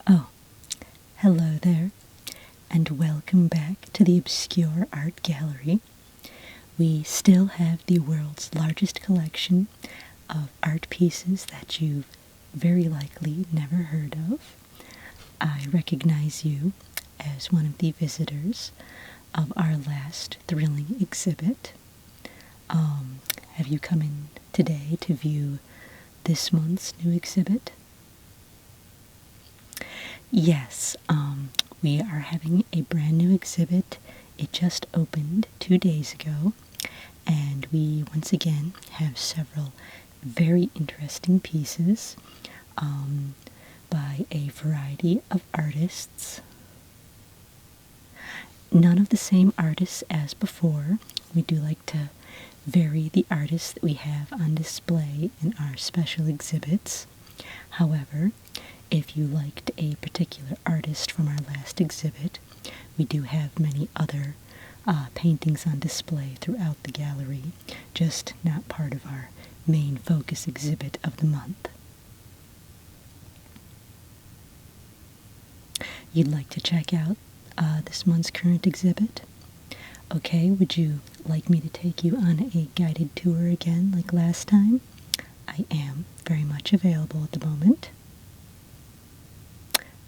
Oh, hello there, and welcome back to the Obscure Art Gallery. We still have the world's largest collection of art pieces that you've very likely never heard of. I recognize you as one of the visitors of our last thrilling exhibit. Have you come in today to view this month's new exhibit? Yes, we are having a brand new exhibit. It just opened 2 days ago, and we once again have several very interesting pieces by a variety of artists. None of the same artists as before. We do like to vary the artists that we have on display in our special exhibits. However, if you liked a particular artist from our last exhibit, we do have many other paintings on display throughout the gallery, just not part of our main focus exhibit of the month. You'd like to check out this month's current exhibit? Okay, would you like me to take you on a guided tour again like last time? I am very much available at the moment.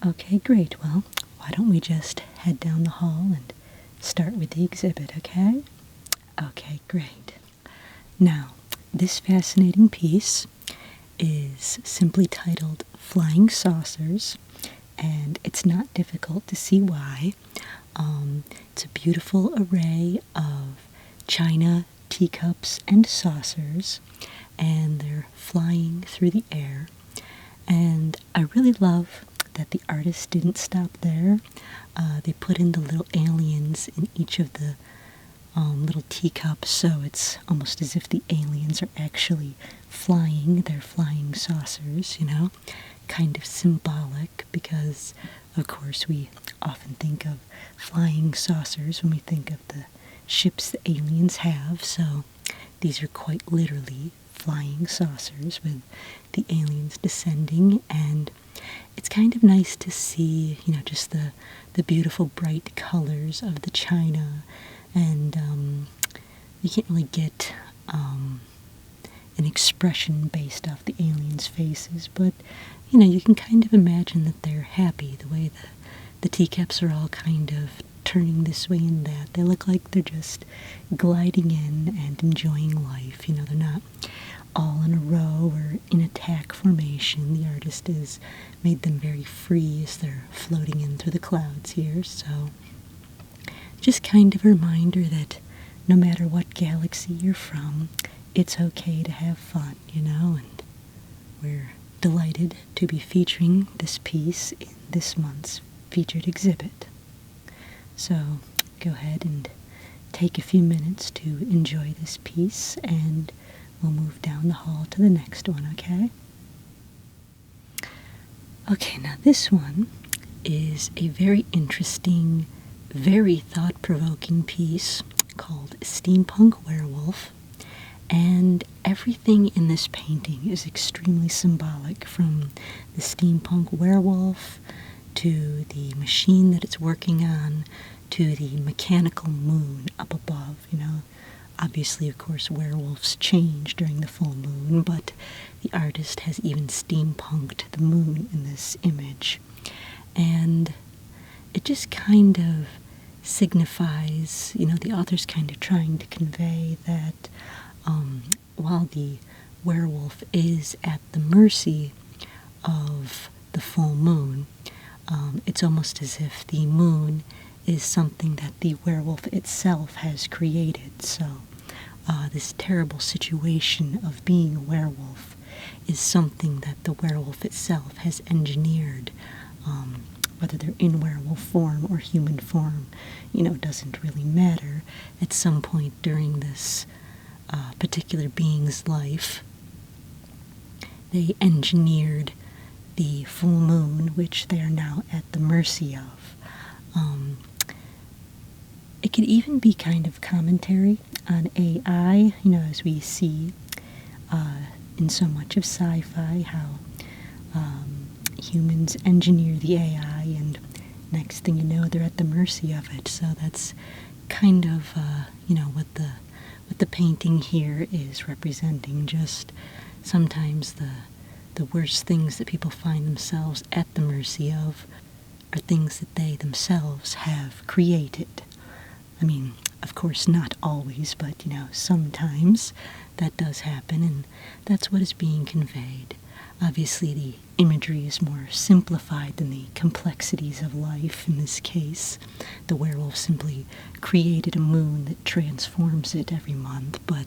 Okay, great. Well, why don't we just head down the hall and start with the exhibit, okay? Okay, great. Now, this fascinating piece is simply titled Flying Saucers, and it's not difficult to see why. It's a beautiful array of china, teacups, and saucers, and they're flying through the air. And I really love that the artist didn't stop there. They put in the little aliens in each of the little teacups, so it's almost as if the aliens are actually flying. They're flying saucers, kind of symbolic, because of course we often think of flying saucers when we think of the ships the aliens have, so these are quite literally flying saucers with the aliens descending. And it's kind of nice to see, just the beautiful bright colors of the china, and you can't really get an expression based off the aliens' faces, but you can kind of imagine that they're happy, the way the teacups are all kind of turning this way and that. They look like they're just gliding in and enjoying life. They're not all in a row or in attack formation. The artist has made them very free as they're floating in through the clouds here. So just kind of a reminder that no matter what galaxy you're from, it's okay to have fun, and we're delighted to be featuring this piece in this month's featured exhibit. So go ahead and take a few minutes to enjoy this piece, and we'll move down the hall to the next one, okay? Okay, now this one is a very interesting, very thought-provoking piece called Steampunk Werewolf, and everything in this painting is extremely symbolic, from the steampunk werewolf to the machine that it's working on to the mechanical moon up above. Obviously, of course, werewolves change during the full moon, but the artist has even steampunked the moon in this image. And it just kind of signifies, the author's kind of trying to convey that while the werewolf is at the mercy of the full moon, it's almost as if the moon is something that the werewolf itself has created. So this terrible situation of being a werewolf is something that the werewolf itself has engineered. Whether they're in werewolf form or human form, doesn't really matter. At some point during this particular being's life, they engineered the full moon, which they are now at the mercy of. It could even be kind of commentary on AI, as we see in so much of sci-fi, how humans engineer the AI, and next thing you know, they're at the mercy of it. So that's kind of, what the painting here is representing. Just sometimes the worst things that people find themselves at the mercy of are things that they themselves have created. I mean, of course, not always, but, sometimes that does happen, and that's what is being conveyed. Obviously, the imagery is more simplified than the complexities of life in this case. The werewolf simply created a moon that transforms it every month, but,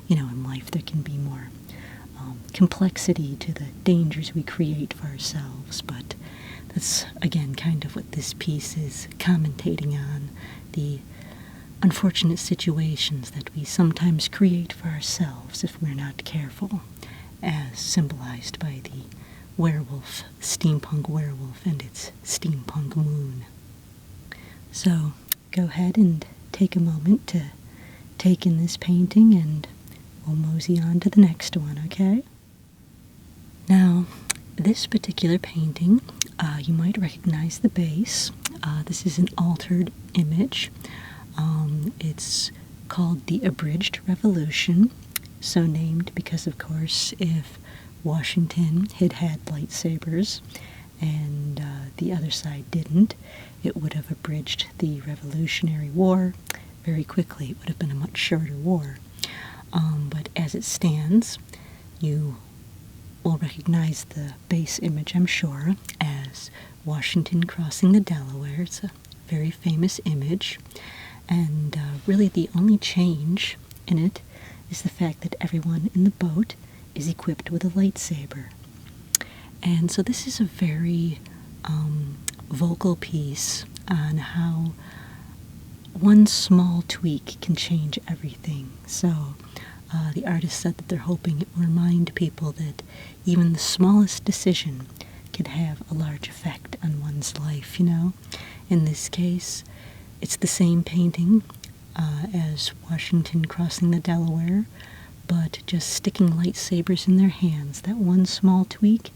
in life there can be more complexity to the dangers we create for ourselves, but that's, again, kind of what this piece is commentating on, the unfortunate situations that we sometimes create for ourselves if we're not careful, as symbolized by the werewolf, steampunk werewolf, and its steampunk moon. So, go ahead and take a moment to take in this painting, and we'll mosey on to the next one, okay? Now, this particular painting, you might recognize the base. This is an altered image. It's called the Abridged Revolution, so named because, of course, if Washington had had lightsabers and the other side didn't, it would have abridged the Revolutionary War very quickly. It would have been a much shorter war. But as it stands, you will recognize the base image, I'm sure, as Washington crossing the Delaware. It's a very famous image, and really the only change in it is the fact that everyone in the boat is equipped with a lightsaber. And so this is a very vocal piece on how one small tweak can change everything. So the artist said that they're hoping it will remind people that even the smallest decision could have a large effect on one's life, In this case, it's the same painting as Washington crossing the Delaware, but just sticking lightsabers in their hands. That one small tweak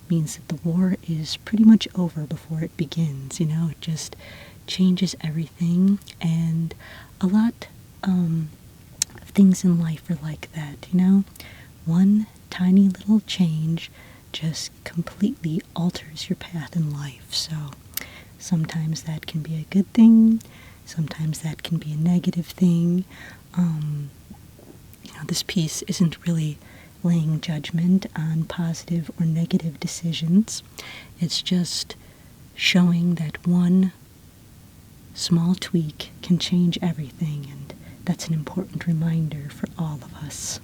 means that the war is pretty much over before it begins, It just changes everything, and a lot of things in life are like that, One tiny little change just completely alters your path in life. So sometimes that can be a good thing, sometimes that can be a negative thing. This piece isn't really laying judgment on positive or negative decisions. It's just showing that one small tweak can change everything, and that's an important reminder for all of us.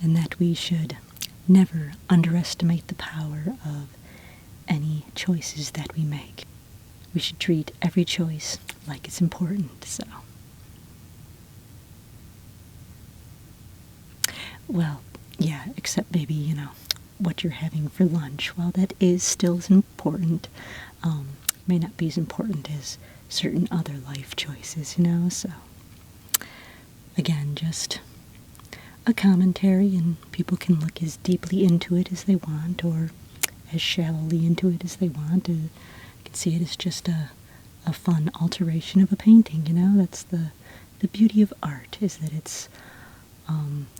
And that we should never underestimate the power of any choices that we make. We should treat every choice like it's important, so. Well, yeah, except maybe, what you're having for lunch. Well, that is still as important. May not be as important as certain other life choices, so. Again, just a commentary, and people can look as deeply into it as they want, or as shallowly into it as they want. You can see it as just a fun alteration of a painting, That's the beauty of art, is that it's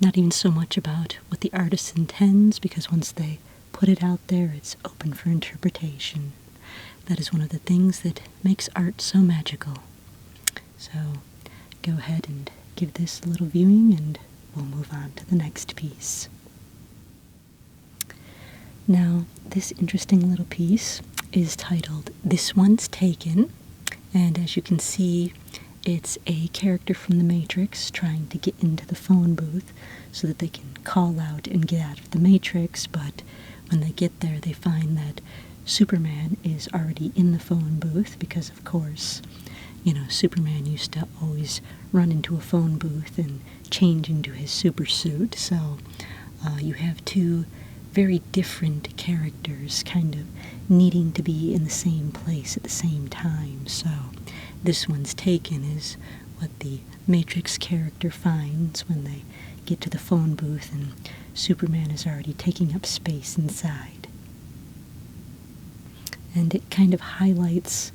not even so much about what the artist intends, because once they put it out there, it's open for interpretation. That is one of the things that makes art so magical. So go ahead and give this a little viewing, and we'll move on to the next piece. Now, this interesting little piece is titled This One's Taken, and as you can see, it's a character from the Matrix trying to get into the phone booth so that they can call out and get out of the Matrix, but when they get there, they find that Superman is already in the phone booth because, of course, Superman used to always run into a phone booth and change into his super suit, so you have two very different characters kind of needing to be in the same place at the same time. So This One's Taken is what the Matrix character finds when they get to the phone booth, and Superman is already taking up space inside. And it kind of highlights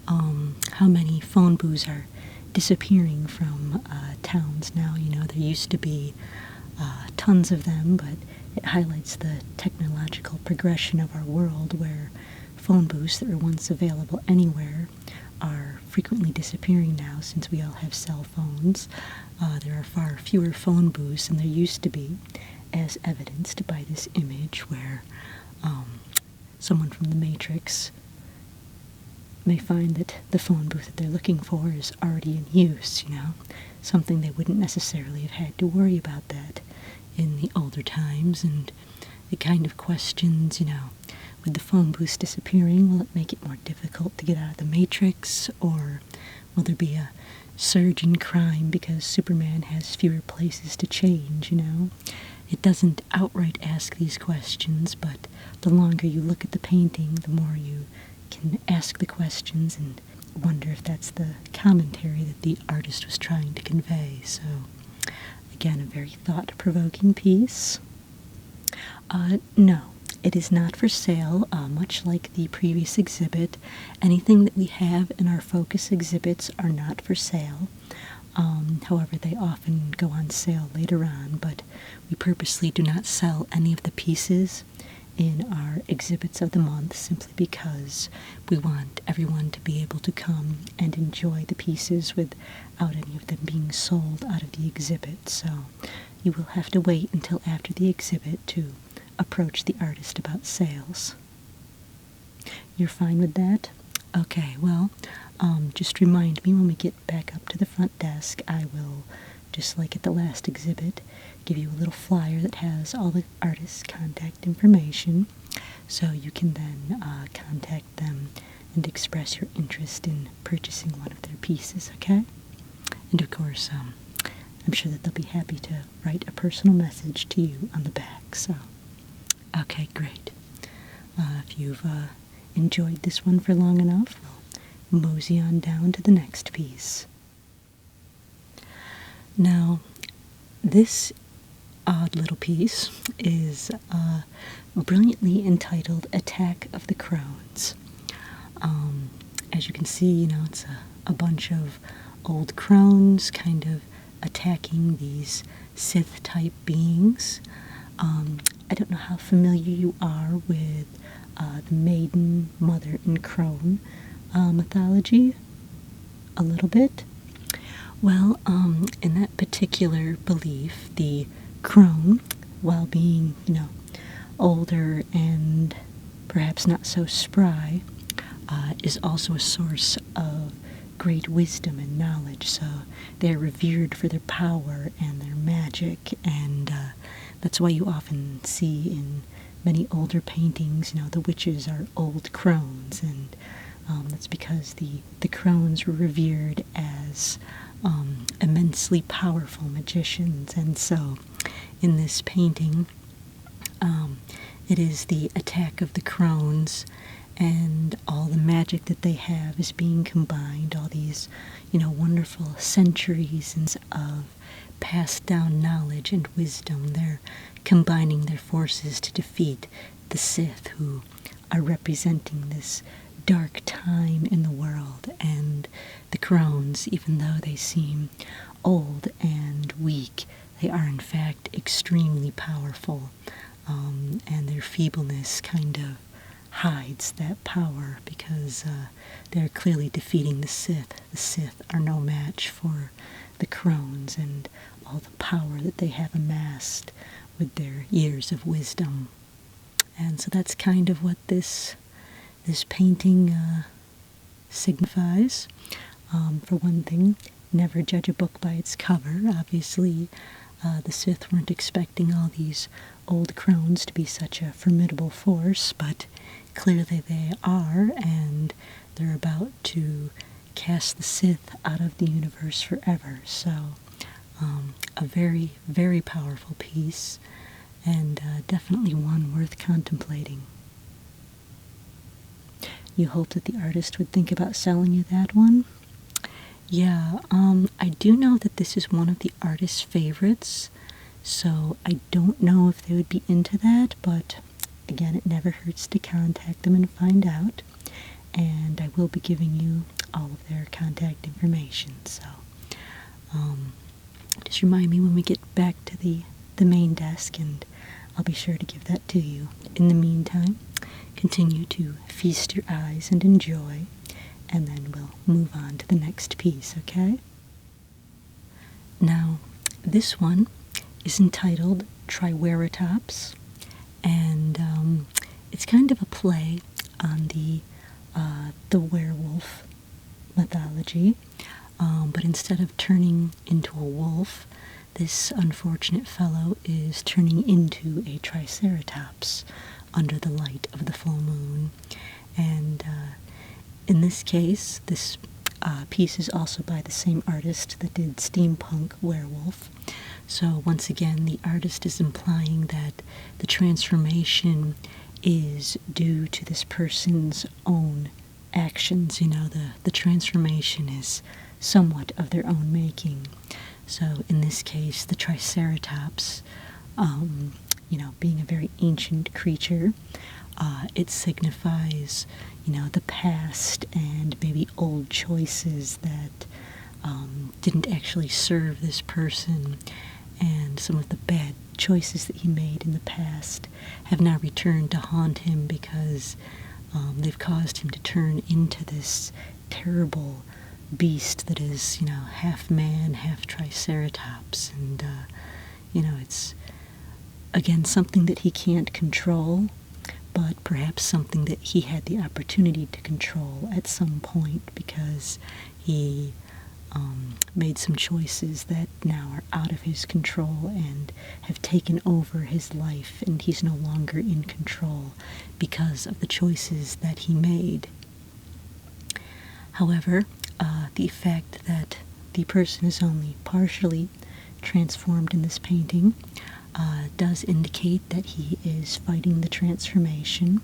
how many phone booths are disappearing from towns now. You know, there used to be tons of them, but it highlights the technological progression of our world, where phone booths that were once available anywhere are frequently disappearing now since we all have cell phones. There are far fewer phone booths than there used to be, as evidenced by this image where someone from the Matrix may find that the phone booth that they're looking for is already in use, you know, something they wouldn't necessarily have had to worry about that in the older times. And it kind of questions, you know, with the phone booths disappearing, will it make it more difficult to get out of the Matrix, or will there be a surge in crime because Superman has fewer places to change, you know? It doesn't outright ask these questions, but the longer you look at the painting, the more you can ask the questions and wonder if that's the commentary that the artist was trying to convey. So, again, a very thought-provoking piece. No, it is not for sale, much like the previous exhibit. Anything that we have in our focus exhibits are not for sale. However, they often go on sale later on, but we purposely do not sell any of the pieces in our exhibits of the month, simply because we want everyone to be able to come and enjoy the pieces without any of them being sold out of the exhibit. So you will have to wait until after the exhibit to approach the artist about sales. You're fine with that? Okay, well, just remind me when we get back up to the front desk. I will, just like at the last exhibit, give you a little flyer that has all the artist's contact information, so you can then contact them and express your interest in purchasing one of their pieces, okay? And of course, I'm sure that they'll be happy to write a personal message to you on the back, so. Okay, great. If you've enjoyed this one for long enough, we'll mosey on down to the next piece. Now, this odd little piece is brilliantly entitled Attack of the Crones. As you can see, you know, it's a bunch of old crones kind of attacking these Sith-type beings. I don't know how familiar you are with the maiden, mother, and crone mythology. A little bit. Well, in that particular belief, the crone, while being, you know, older and perhaps not so spry, is also a source of great wisdom and knowledge. So they're revered for their power and their magic, and that's why you often see in many older paintings, you know, the witches are old crones, and that's because the crones were revered as immensely powerful magicians. And so in this painting, it is the attack of the crones, and all the magic that they have is being combined, all these, you know, wonderful centuries of passed down knowledge and wisdom. They're combining their forces to defeat the Sith, who are representing this dark time in the world. And the crones, even though they seem old and weak, they are in fact extremely powerful, and their feebleness kind of hides that power, because they're clearly defeating the Sith. The Sith are no match for the crones and all the power that they have amassed with their years of wisdom. And so that's kind of what this painting signifies. For one thing, never judge a book by its cover. Obviously, the Sith weren't expecting all these old crones to be such a formidable force, but clearly they are, and they're about to cast the Sith out of the universe forever. So, a very, very powerful piece, and definitely one worth contemplating. You hope that the artist would think about selling you that one? Yeah, I do know that this is one of the artist's favorites, So I don't know if they would be into that, but again, it never hurts to contact them and find out. And I will be giving you all of their contact information. So just remind me when we get back to the main desk, and I'll be sure to give that to you. In the meantime, continue to feast your eyes and enjoy, and then we'll move on to the next piece, okay? Now, this one is entitled Trieratops, and it's kind of a play on the werewolf mythology, but instead of turning into a wolf, this unfortunate fellow is turning into a Triceratops under the light of the full moon. And in this case, this piece is also by the same artist that did Steampunk Werewolf. So once again, the artist is implying that the transformation is due to this person's own actions. You know, the transformation is somewhat of their own making. So in this case, the Triceratops, you know, being a very ancient creature, it signifies, you know, the past and maybe old choices that didn't actually serve this person, and some of the bad choices that he made in the past have now returned to haunt him because they've caused him to turn into this terrible beast that is, you know, half man, half Triceratops. And, you know, it's, again, something that he can't control, but perhaps something that he had the opportunity to control at some point because he made some choices that now are out of his control and have taken over his life, and he's no longer in control because of the choices that he made. However, the fact that the person is only partially transformed in this painting does indicate that he is fighting the transformation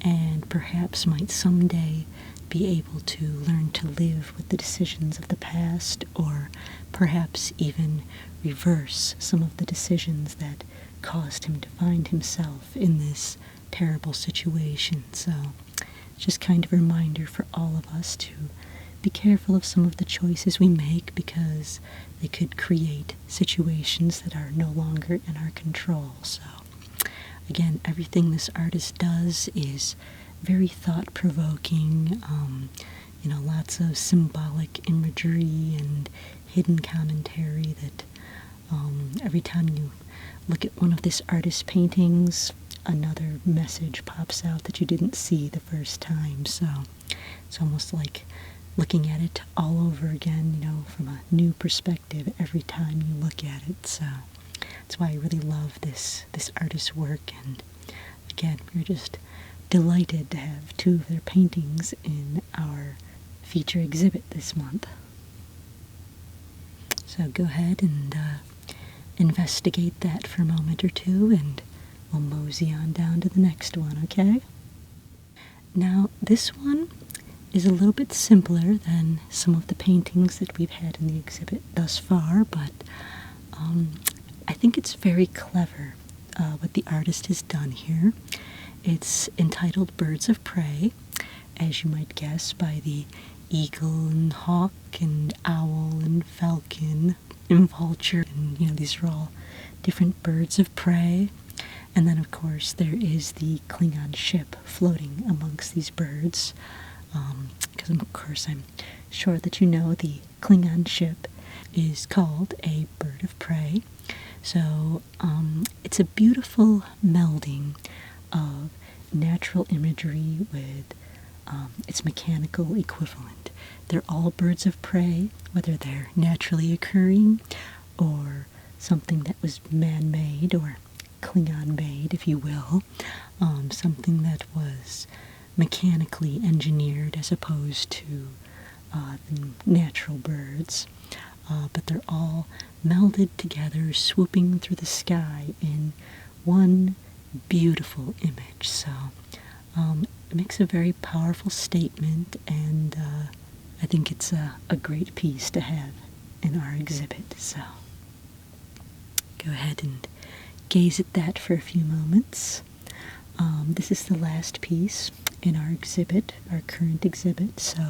and perhaps might someday be able to learn to live with the decisions of the past, or perhaps even reverse some of the decisions that caused him to find himself in this terrible situation. So just kind of a reminder for all of us to be careful of some of the choices we make, because they could create situations that are no longer in our control. So again, everything this artist does is very thought-provoking, you know, lots of symbolic imagery and hidden commentary that every time you look at one of this artist's paintings, another message pops out that you didn't see the first time. So it's almost like looking at it all over again, you know, from a new perspective every time you look at it. So that's why I really love this artist's work. And again, we're just delighted to have two of their paintings in our feature exhibit this month. So go ahead and investigate that for a moment or two, and we'll mosey on down to the next one, okay? Now, this one is a little bit simpler than some of the paintings that we've had in the exhibit thus far, but I think it's very clever what the artist has done here. It's entitled Birds of Prey, as you might guess by the eagle and hawk and owl and falcon and vulture, and you know, these are all different birds of prey. And then of course there is the Klingon ship floating amongst these birds, because of course I'm sure that you know the Klingon ship is called a bird of prey. So it's a beautiful melding of natural imagery with its mechanical equivalent. They're all birds of prey, whether they're naturally occurring or something that was man-made or Klingon-made, if you will, something that was mechanically engineered as opposed to the natural birds. But they're all melded together, swooping through the sky in one beautiful image. So it makes a very powerful statement, and I think it's a great piece to have in our exhibit. So go ahead and gaze at that for a few moments. This is the last piece in our exhibit, our current exhibit, so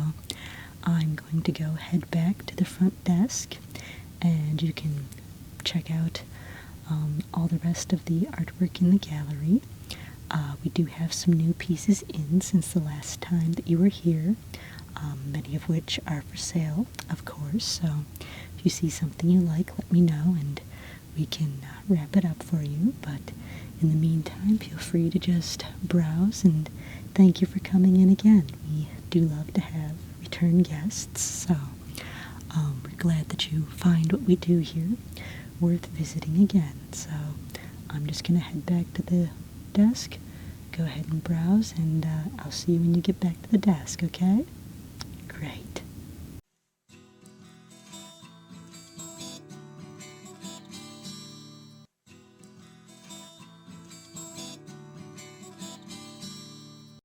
I'm going to go head back to the front desk and you can check out all the rest of the artwork in the gallery. We do have some new pieces in since the last time that you were here, many of which are for sale, of course, so if you see something you like, let me know and we can wrap it up for you. But in the meantime, feel free to just browse, and thank you for coming in again. We do love to have return guests, so we're glad that you find what we do here worth visiting again. So I'm just going to head back to the desk, go ahead and browse, and I'll see you when you get back to the desk, okay? Great.